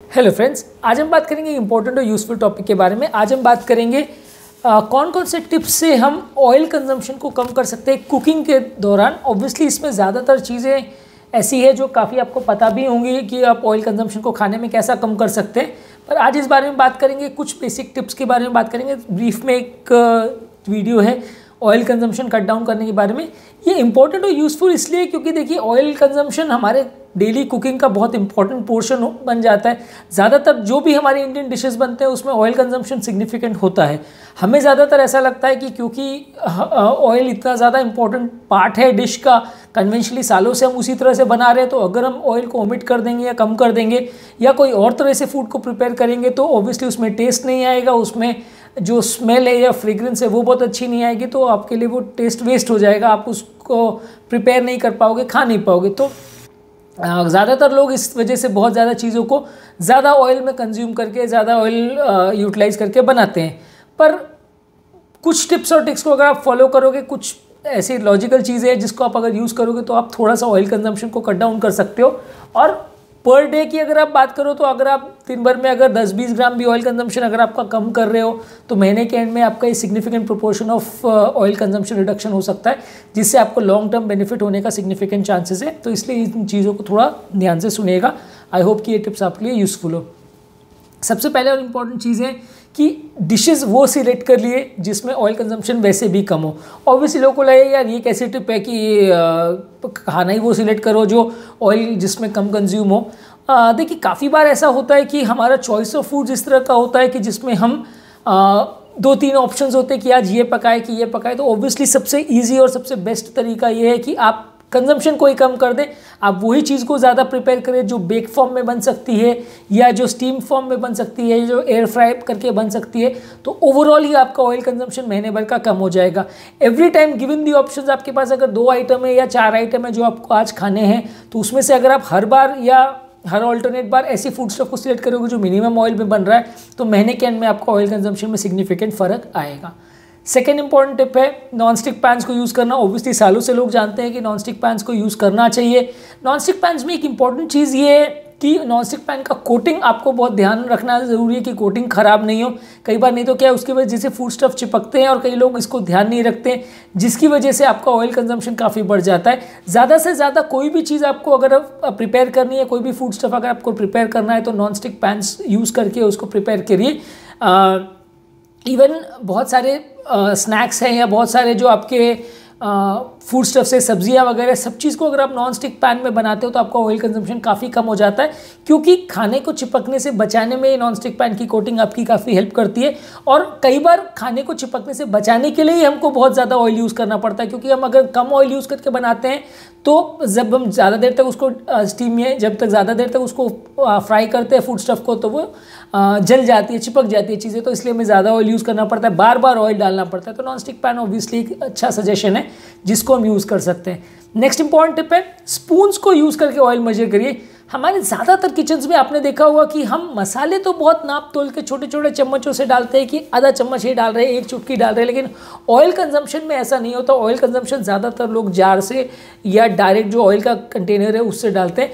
Hello friends, आज हम बात करेंगे इंपॉर्टेंट और यूज़फुल टॉपिक के बारे में। आज हम बात करेंगे कौन कौन से टिप्स से हम ऑयल कंजम्पशन को कम कर सकते हैं कुकिंग के दौरान। ऑब्वियसली इसमें ज़्यादातर चीज़ें ऐसी है जो काफ़ी आपको पता भी होंगी कि आप ऑयल कंजम्पशन को खाने में कैसा कम कर सकते हैं, पर आज इस बारे में बात करेंगे। कुछ बेसिक टिप्स के बारे में बात करेंगे। ब्रीफ में एक वीडियो है ऑयल कंजम्पशन कट डाउन करने के बारे में। ये इंपॉर्टेंट और यूज़फुल इसलिए क्योंकि देखिए ऑयल कंजम्पशन हमारे डेली कुकिंग का बहुत इंपॉर्टेंट पोर्शन बन जाता है। ज़्यादातर जो भी हमारे इंडियन डिशेस बनते हैं उसमें ऑयल कंजम्पशन सिग्निफिकेंट होता है। हमें ज़्यादातर ऐसा लगता है कि क्योंकि ऑयल इतना ज़्यादा इंपॉर्टेंट पार्ट है डिश का, कन्वेंशनली सालों से हम उसी तरह से बना रहे हैं, तो अगर हम ऑयल को ओमिट कर देंगे या कम कर देंगे या कोई और तरह से फूड को प्रिपेयर करेंगे तो ऑब्वियसली उसमें टेस्ट नहीं आएगा, उसमें जो स्मेल है या फ्रेग्रेंस है वो बहुत अच्छी नहीं आएगी, तो आपके लिए वो टेस्ट वेस्ट हो जाएगा, आप उसको प्रिपेयर नहीं कर पाओगे, खा नहीं पाओगे। तो ज़्यादातर लोग इस वजह से बहुत ज़्यादा चीज़ों को ज़्यादा ऑयल में कंज्यूम करके, ज़्यादा ऑयल यूटिलाइज करके बनाते हैं। पर कुछ टिप्स और ट्रिक्स को अगर आप फॉलो करोगे, कुछ ऐसी लॉजिकल चीज़ें हैं जिसको आप अगर यूज़ करोगे तो आप थोड़ा सा ऑयल कंजम्पशन को कट डाउन कर सकते हो। और पर डे की अगर आप बात करो तो अगर आप दिन भर में अगर 10-20 ग्राम भी ऑयल कंजम्पशन अगर आपका कम कर रहे हो तो महीने के एंड में आपका ये significant proportion of oil consumption reduction हो सकता है, जिससे आपको लॉन्ग टर्म बेनिफिट होने का सिग्निफिकेंट चांसेस है। तो इसलिए इन चीज़ों को थोड़ा ध्यान से सुनिएगा। आई होप कि ये टिप्स आपके लिए यूज़फुल हो। सबसे पहले और इम्पॉर्टेंट चीज़ है कि डिशेस वो सिलेक्ट कर लिए जिसमें ऑयल कंजम्पशन वैसे भी कम हो। ऑब्वियसली लोगों को लगे यार ये कैसी टिप है कि खाना ही वो सिलेक्ट करो जो ऑयल जिसमें कम कंज्यूम हो। देखिए काफ़ी बार ऐसा होता है कि हमारा चॉइस ऑफ फूड इस तरह का होता है कि जिसमें हम 2-3 ऑप्शंस होते हैं कि आज ये पकाए कि ये पकाए। तो ऑब्वियसली सबसे ईजी और सबसे बेस्ट तरीका ये है कि आप कंजम्पशन को ही कम कर दें। आप वही चीज़ को ज़्यादा प्रिपेयर करें जो बेक फॉर्म में बन सकती है या जो स्टीम फॉर्म में बन सकती है, जो एयर फ्राई करके बन सकती है। तो ओवरऑल ही आपका ऑयल कंजम्पशन महीने भर का कम हो जाएगा। Every time given the options, आपके पास अगर 2 आइटम है या 4 आइटम है जो आपको आज खाने हैं, तो उसमें से अगर आप हर बार या हर ऑल्टरनेट बार ऐसी फूड स्टफ को सिलेक्ट करोगे जो मिनिमम ऑयल में बन रहा है, तो महीने के एंड में आपका ऑयल कंजम्पशन में सिग्निफिकेंट फ़र्क आएगा। सेकेंड इंपॉर्टेंट टिप है नॉन स्टिक पैन्स को यूज़ करना। ऑब्वियसली सालों से लोग जानते हैं कि नॉन स्टिक पैन्स को यूज़ करना चाहिए। नॉन स्टिक पैन्स में एक इंपॉर्टेंट चीज़ ये है कि नॉन स्टिक पैन का कोटिंग आपको बहुत ध्यान रखना ज़रूरी है कि कोटिंग ख़राब नहीं हो। कई बार नहीं तो क्या उसकी वजह से फूड स्टफ चिपकते हैं और कई लोग इसको ध्यान नहीं रखते, जिसकी वजह से आपका ऑयल कंजम्पशन काफ़ी बढ़ जाता है। ज़्यादा से ज़्यादा कोई भी चीज़ आपको अगर प्रिपेयर करनी है, कोई भी फूड स्टफ अगर आपको प्रिपेयर करना है तो नॉन स्टिक पैन्स यूज़ करके उसको प्रिपेयर करिए। इवन बहुत सारे स्नैक्स हैं या बहुत सारे जो आपके फूड स्टफ से सब्जियां वगैरह सब चीज़ को अगर आप नॉन स्टिक पैन में बनाते हो तो आपका ऑयल कंजम्पशन काफ़ी कम हो जाता है, क्योंकि खाने को चिपकने से बचाने में नॉन स्टिक पैन की कोटिंग आपकी काफ़ी हेल्प करती है। और कई बार खाने को चिपकने से बचाने के लिए ही हमको बहुत ज़्यादा ऑयल यूज़ करना पड़ता है, क्योंकि हम अगर कम ऑयल यूज़ करके बनाते हैं तो जब हम ज़्यादा देर तक उसको स्टीम में जब तक ज़्यादा देर तक उसको फ्राई करते हैं फूड स्टफ को, तो वो जल जाती है, चिपक जाती है चीज़ें, तो इसलिए हमें ज़्यादा ऑयल यूज़ करना पड़ता है, बार बार ऑयल डालना पड़ता है। तो नॉन स्टिक पैन ऑब्वियसली एक अच्छा सजेशन है जिसको हम यूज़ कर सकते हैं। नेक्स्ट इंपॉर्टेंट टिप है स्पून्स को यूज़ करके ऑयल मेजर करिए। हमारे ज़्यादातर किचन्स में आपने देखा होगा कि हम मसाले तो बहुत नाप तोल के छोटे छोटे चम्मचों से डालते हैं कि आधा चम्मच ही डाल रहे हैं, 1 चुटकी डाल रहे हैं, लेकिन ऑयल कंजम्पशन में ऐसा नहीं होता। ऑयल कंजम्पशन ज़्यादातर लोग जार से या डायरेक्ट जो ऑयल का कंटेनर है उससे डालते हैं।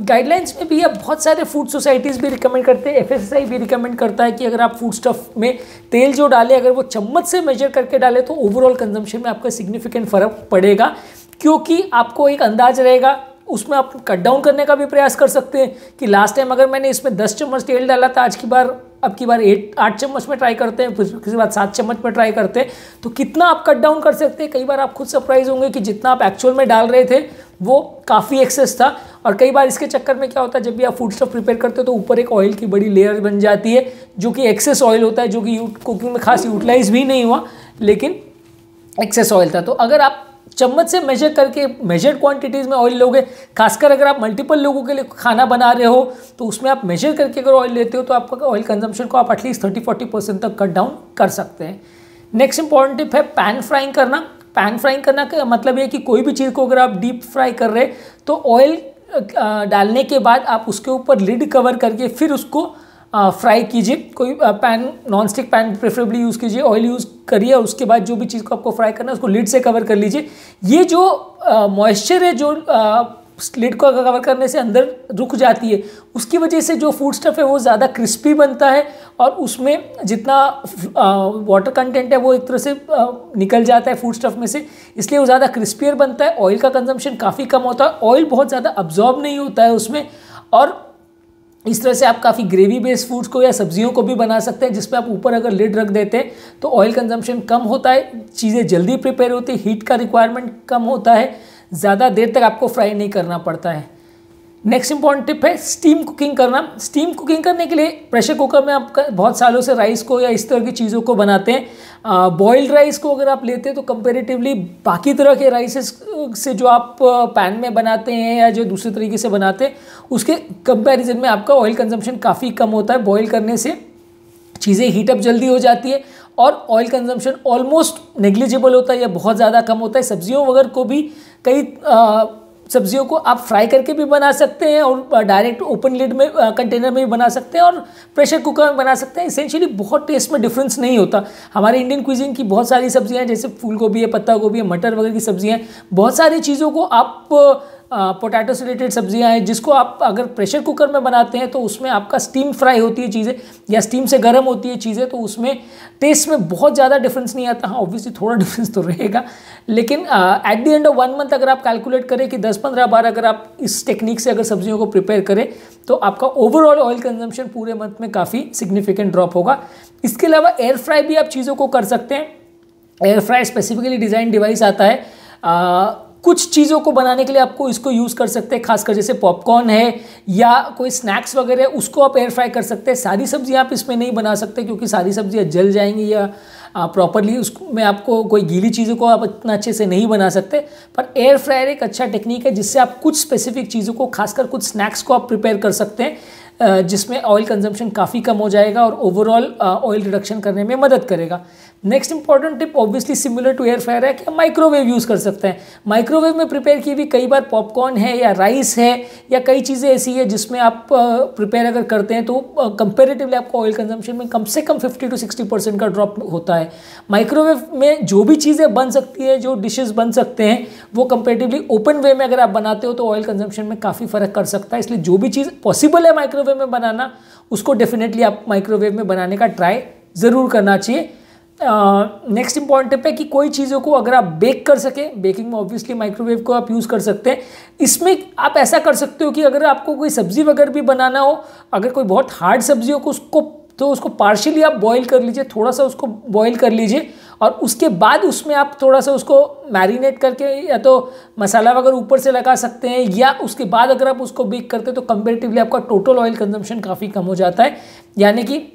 गाइडलाइंस में भी अब बहुत सारे फूड सोसाइटीज़ भी रिकमेंड करते हैं, FSSAI भी रिकमेंड करता है कि अगर आप फूड स्टफ में तेल जो डालें अगर वो चम्मच से मेजर करके डालें तो ओवरऑल कंजम्पशन में आपका सिग्निफिकेंट फ़र्क पड़ेगा, क्योंकि आपको एक अंदाज रहेगा। उसमें आप कट डाउन करने का भी प्रयास कर सकते हैं कि लास्ट टाइम अगर मैंने इसमें 10 चम्मच तेल डाला था, अब की बार 8 चम्मच में ट्राई करते हैं, फिर किसी बार 7 चम्मच में ट्राई करते हैं, तो कितना आप कट डाउन कर सकते हैं। कई बार आप खुद सरप्राइज होंगे कि जितना आप एक्चुअल में डाल रहे थे वो काफ़ी एक्सेस था। और कई बार इसके चक्कर में क्या होता है, जब भी आप फूड स्टफ प्रिपेयर करते हो तो ऊपर एक ऑयल की बड़ी लेयर बन जाती है जो कि एक्सेस ऑयल होता है, जो कि कुकिंग में खास यूटिलाइज भी नहीं हुआ लेकिन एक्सेस ऑयल था। तो अगर आप चम्मच से मेजर करके मेजर्ड क्वांटिटीज़ में ऑयल लोगे, खासकर अगर आप मल्टीपल लोगों के लिए खाना बना रहे हो तो उसमें आप मेजर करके अगर ऑयल लेते हो तो आपका ऑयल कंजम्पशन को आप एटलीस्ट 30-40% तक कट डाउन कर सकते हैं। नेक्स्ट इंपॉर्टेंट टिप है पैन फ्राइंग करना। पैन फ्राइंग करना का मतलब ये कि कोई भी चीज़ को अगर आप डीप फ्राई कर रहे तो ऑयल डालने के बाद आप उसके ऊपर लिड कवर करके फिर उसको फ्राई कीजिए। कोई pan non stick pan preferably use कीजिए, ऑयल यूज़ करिए और उसके बाद जो भी चीज़ को आपको फ्राई करना है उसको लिड से कवर कर लीजिए। ये जो मॉइस्चर है जो लिड को कवर करने से अंदर रुक जाती है, उसकी वजह से जो फूड स्टफ है वो ज़्यादा क्रिस्पी बनता है और उसमें जितना वाटर कंटेंट है वो एक तरह से निकल जाता है फूड स्टफ में से, इसलिए वो ज़्यादा क्रिस्पियर बनता है। ऑयल का कंजम्पशन काफ़ी कम होता है, ऑयल बहुत ज़्यादा अब्जॉर्ब नहीं होता है उसमें, और इस तरह से आप काफ़ी ग्रेवी बेस्ड फूड्स को या सब्जियों को भी बना सकते हैं, जिस पे आप ऊपर अगर लिड रख देते हैं तो ऑयल कंजम्पशन कम होता है, चीज़ें जल्दी प्रिपेयर होती है, हीट का रिक्वायरमेंट कम होता है, ज़्यादा देर तक आपको फ्राई नहीं करना पड़ता है। नेक्स्ट इंपॉर्टेंट टिप है स्टीम कुकिंग करना। स्टीम कुकिंग करने के लिए प्रेशर कुकर में आप बहुत सालों से राइस को या इस तरह की चीज़ों को बनाते हैं। बॉइल्ड राइस को अगर आप लेते हैं तो कंपैरेटिवली बाकी तरह के राइसेस से जो आप पैन में बनाते हैं या जो दूसरे तरीके से बनाते हैं उसके कंपैरिजन में आपका ऑयल कंजम्पशन काफ़ी कम होता है। बॉईल करने से चीज़ें हीटअप जल्दी हो जाती है और ऑयल कंजम्पशन ऑलमोस्ट नेग्लिजिबल होता है या बहुत ज़्यादा कम होता है। सब्जियों वगैरह को भी कई सब्जियों को आप फ्राई करके भी बना सकते हैं और डायरेक्ट ओपन लिड में कंटेनर में भी बना सकते हैं और प्रेशर कुकर में बना सकते हैं। इसेंशियली बहुत टेस्ट में डिफरेंस नहीं होता। हमारे इंडियन क्विजीन की बहुत सारी सब्जियां हैं, जैसे फूल गोभी है, पत्ता गोभी है, मटर वगैरह की सब्जियां हैं, बहुत सारी चीज़ों को आप पोटैटो से रिलेटेड सब्जियां हैं जिसको आप अगर प्रेशर कुकर में बनाते हैं तो उसमें आपका स्टीम फ्राई होती है चीज़ें या स्टीम से गर्म होती है चीज़ें, तो उसमें टेस्ट में बहुत ज़्यादा डिफरेंस नहीं आता। हाँ, ऑब्वियसली थोड़ा डिफरेंस तो रहेगा, लेकिन at the end of 1 month अगर आप कैलकुलेट करें कि 10-15 बार अगर आप इस टेक्निक से अगर सब्जियों को प्रिपेयर करें तो आपका ओवरऑल ऑयल कंजम्पशन पूरे मंथ में काफ़ी सिग्निफिकेंट ड्रॉप होगा। इसके अलावा एयर फ्राई भी आप चीज़ों को कर सकते हैं। Air fry specifically design device आता है, कुछ चीज़ों को बनाने के लिए आपको इसको यूज़ कर सकते हैं, खासकर जैसे पॉपकॉर्न है या कोई स्नैक्स वगैरह उसको आप एयर फ्राई कर सकते हैं। सारी सब्जियां आप इसमें नहीं बना सकते क्योंकि सारी सब्जियां जल जाएंगी या प्रॉपरली उसमें आपको कोई गीली चीज़ों को आप इतना अच्छे से नहीं बना सकते। पर एयर फ्रायर एक अच्छा टेक्निक है जिससे आप कुछ स्पेसिफिक चीज़ों को, खासकर कुछ स्नैक्स को आप प्रिपेयर कर सकते हैं, जिसमें ऑयल कंजम्पशन काफ़ी कम हो जाएगा और ओवरऑल ऑयल रिडक्शन करने में मदद करेगा। Next important tip obviously similar to air fryer है कि माइक्रोवेव यूज़ कर सकते हैं। माइक्रोवेव में प्रिपेयर की हुई कई बार पॉपकॉर्न है या राइस है या कई चीज़ें ऐसी है जिसमें आप प्रिपेयर अगर करते हैं तो कंपेरेटिवली आपको ऑयल कंजम्पशन में कम से कम 50 to 60% का ड्रॉप होता है। माइक्रोवेव में जो भी चीज़ें बन सकती है, जो डिशेस बन सकते हैं, वो कंपेरेटिवली ओपन वे में अगर आप बनाते हो तो ऑयल कंजम्पशन में काफ़ी फ़र्क कर सकता है। इसलिए जो भी चीज़ पॉसिबल है माइक्रोवेव में बनाना उसको डेफिनेटली आप माइक्रोवेव में बनाने का ट्राई ज़रूर करना चाहिए। नेक्स्ट इंपॉर्टेंट टिप है कि कोई चीज़ों को अगर आप बेक कर सके, बेकिंग में ऑब्वियसली माइक्रोवेव को आप यूज़ कर सकते हैं। इसमें आप ऐसा कर सकते हो कि अगर आपको कोई सब्ज़ी वगैरह भी बनाना हो, अगर कोई बहुत हार्ड सब्जी हो उसको पार्शियली आप बॉईल कर लीजिए, थोड़ा सा उसको बॉईल कर लीजिए और उसके बाद उसमें आप थोड़ा सा उसको मैरिनेट करके या तो मसाला वगैरह ऊपर से लगा सकते हैं, या उसके बाद अगर आप उसको बेक करते हैं तो कंपेरेटिवली आपका टोटल ऑयल कंजम्पशन काफ़ी कम हो जाता है। यानी कि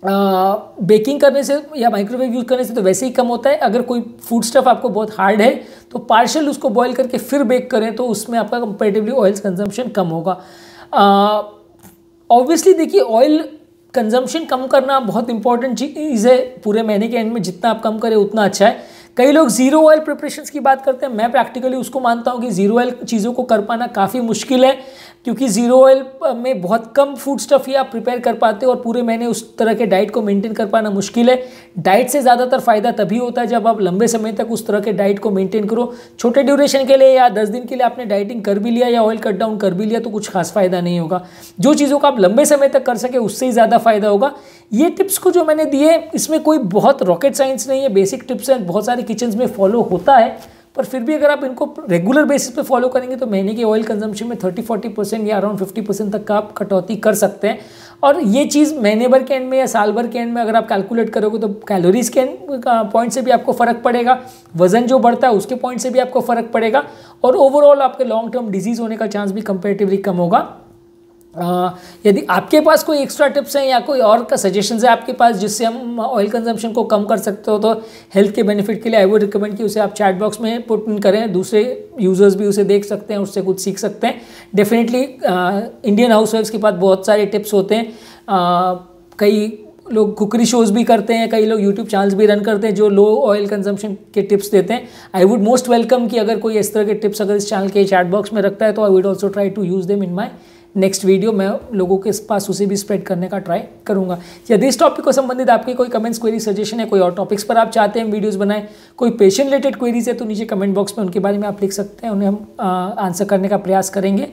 बेकिंग करने से या माइक्रोवेव यूज़ करने से तो वैसे ही कम होता है। अगर कोई फूड स्टफ आपको बहुत हार्ड है तो पार्शियल उसको बॉईल करके फिर बेक करें तो उसमें आपका कंपेरेटिवली ऑयल कंजम्पशन कम होगा। ऑब्वियसली देखिए, ऑयल कंजम्पशन कम करना बहुत इंपॉर्टेंट चीज़ है। पूरे महीने के एंड में जितना आप कम करें उतना अच्छा है। कई लोग ज़ीरो ऑयल प्रिपरेशंस की बात करते हैं, मैं प्रैक्टिकली उसको मानता हूँ कि ज़ीरो ऑयल चीज़ों को कर पाना काफ़ी मुश्किल है, क्योंकि ज़ीरो ऑयल में बहुत कम फूड स्टफ ही आप प्रिपेयर कर पाते हो और पूरे महीने उस तरह के डाइट को मेंटेन कर पाना मुश्किल है। डाइट से ज़्यादातर फ़ायदा तभी होता है जब आप लंबे समय तक उस तरह के डाइट को मेंटेन करो। छोटे ड्यूरेशन के लिए या 10 दिन के लिए आपने डाइटिंग कर भी लिया या ऑयल कट डाउन कर भी लिया तो कुछ खास फ़ायदा नहीं होगा। जो चीज़ों को आप लंबे समय तक कर सके उससे ही ज़्यादा फ़ायदा होगा। ये टिप्स को जो मैंने दिए इसमें कोई बहुत रॉकेट साइंस नहीं है, बेसिक टिप्स हैं, बहुत सारे किचन्स में फॉलो होता है, पर फिर भी अगर आप इनको रेगुलर बेसिस पे फॉलो करेंगे तो महीने के ऑयल कंजम्पशन में 30-40% या अराउंड 50% तक का आप कटौती कर सकते हैं। और ये चीज़ महीने भर के एंड में या साल भर के एंड में अगर आप कैलकुलेट करोगे तो कैलोरीज के पॉइंट से भी आपको फ़र्क पड़ेगा, वजन जो बढ़ता है उसके पॉइंट से भी आपको फ़र्क पड़ेगा और ओवरऑल आपके लॉन्ग टर्म डिजीज़ होने का चांस भी कंपेरेटिवली कम होगा। यदि आपके पास कोई एक्स्ट्रा टिप्स हैं या कोई और का सजेशंस है आपके पास जिससे हम ऑयल कंजम्पशन को कम कर सकते हो तो हेल्थ के बेनिफिट के लिए आई वुड रिकमेंड कि उसे आप चैट बॉक्स में पुट इन करें। दूसरे यूज़र्स भी उसे देख सकते हैं, उससे कुछ सीख सकते हैं। डेफिनेटली इंडियन हाउसवाइफ्स के पास बहुत सारे टिप्स होते हैं। कई लोग कुकरी शोज़ भी करते हैं, कई लोग यूट्यूब चैनल्स भी रन करते हैं जो लो ऑयल कंजम्पशन के टिप्स देते हैं। आई वुड मोस्ट वेलकम कि अगर कोई इस तरह के टिप्स अगर इस चैनल के चैट बॉक्स में रखता है तो I would also try to use them in my next video मैं लोगों के पास उसे भी स्प्रेड करने का ट्राई करूंगा। यदि इस टॉपिक को संबंधित आपके कोई कमेंट्स, क्वेरी, सजेशन है, कोई और टॉपिक्स पर आप चाहते हैं हम वीडियोस बनाएं, कोई पेशेंट रिलेटेड क्वेरीज है तो नीचे कमेंट बॉक्स में उनके बारे में आप लिख सकते हैं, उन्हें हम आंसर करने का प्रयास करेंगे।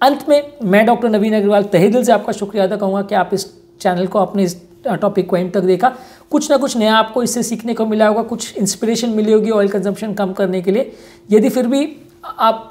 अंत में मैं डॉक्टर नवीन अग्रवाल तहे दिल से आपका शुक्रिया अदा करूँगा कि आप इस चैनल को, अपने इस टॉपिक को एंड तक देखा। कुछ ना कुछ नया आपको इससे सीखने को मिला होगा, कुछ इंस्पिरेशन मिली होगी ऑयल कंजम्पशन कम करने के लिए। यदि फिर भी आप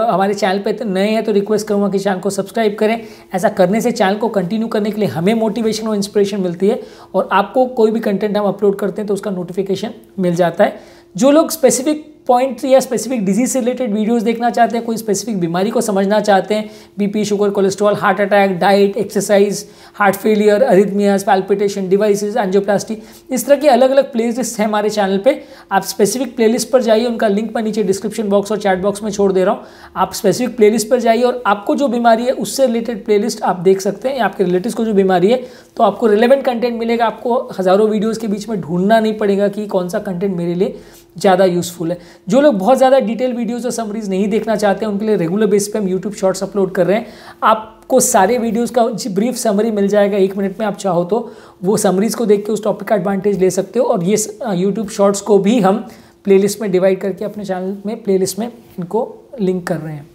हमारे चैनल पे नए हैं तो रिक्वेस्ट करूँगा कि चैनल को सब्सक्राइब करें। ऐसा करने से चैनल को कंटिन्यू करने के लिए हमें मोटिवेशन और इंस्पिरेशन मिलती है और आपको कोई भी कंटेंट हम अपलोड करते हैं तो उसका नोटिफिकेशन मिल जाता है। जो लोग स्पेसिफिक पॉइंट या स्पेसिफिक डिजीज से रिलेटेड वीडियोस देखना चाहते हैं, कोई स्पेसिफिक बीमारी को समझना चाहते हैं, BP, sugar, cholesterol, heart attack, diet, exercise, heart failure, अरिथमियाज, palpitation, devices, angioplasty, इस तरह की अलग अलग प्लेलिस्ट हैं हमारे चैनल पे। आप स्पेसिफिक प्लेलिस्ट पर जाइए, उनका लिंक मैं नीचे डिस्क्रिप्शन बॉक्स और चैट बॉक्स में छोड़ दे रहा हूँ। आप स्पेसिफिक प्लेलिस्ट पर जाइए और आपको जो बीमारी है उससे रिलेटेड प्लेलिस्ट आप देख सकते हैं, या आपके रिलेटिव्स को जो बीमारी है तो आपको रिलेवेंट कंटेंट मिलेगा। आपको हज़ारों वीडियोज़ के बीच में ढूंढना नहीं पड़ेगा कि कौन सा कंटेंट मेरे लिए ज़्यादा यूज़फुल है। जो लोग बहुत ज़्यादा डिटेल वीडियोज़ और समरीज नहीं देखना चाहते हैं उनके लिए रेगुलर बेस पे हम यूट्यूब शॉर्ट्स अपलोड कर रहे हैं। आपको सारे वीडियोज़ का ब्रीफ समरी मिल जाएगा 1 मिनट में। आप चाहो तो वो समरीज को देख के उस टॉपिक का एडवांटेज ले सकते हो। और ये यूट्यूब शॉर्ट्स को भी हम प्लेलिस्ट में डिवाइड करके अपने चैनल में प्लेलिस्ट में इनको लिंक कर रहे हैं।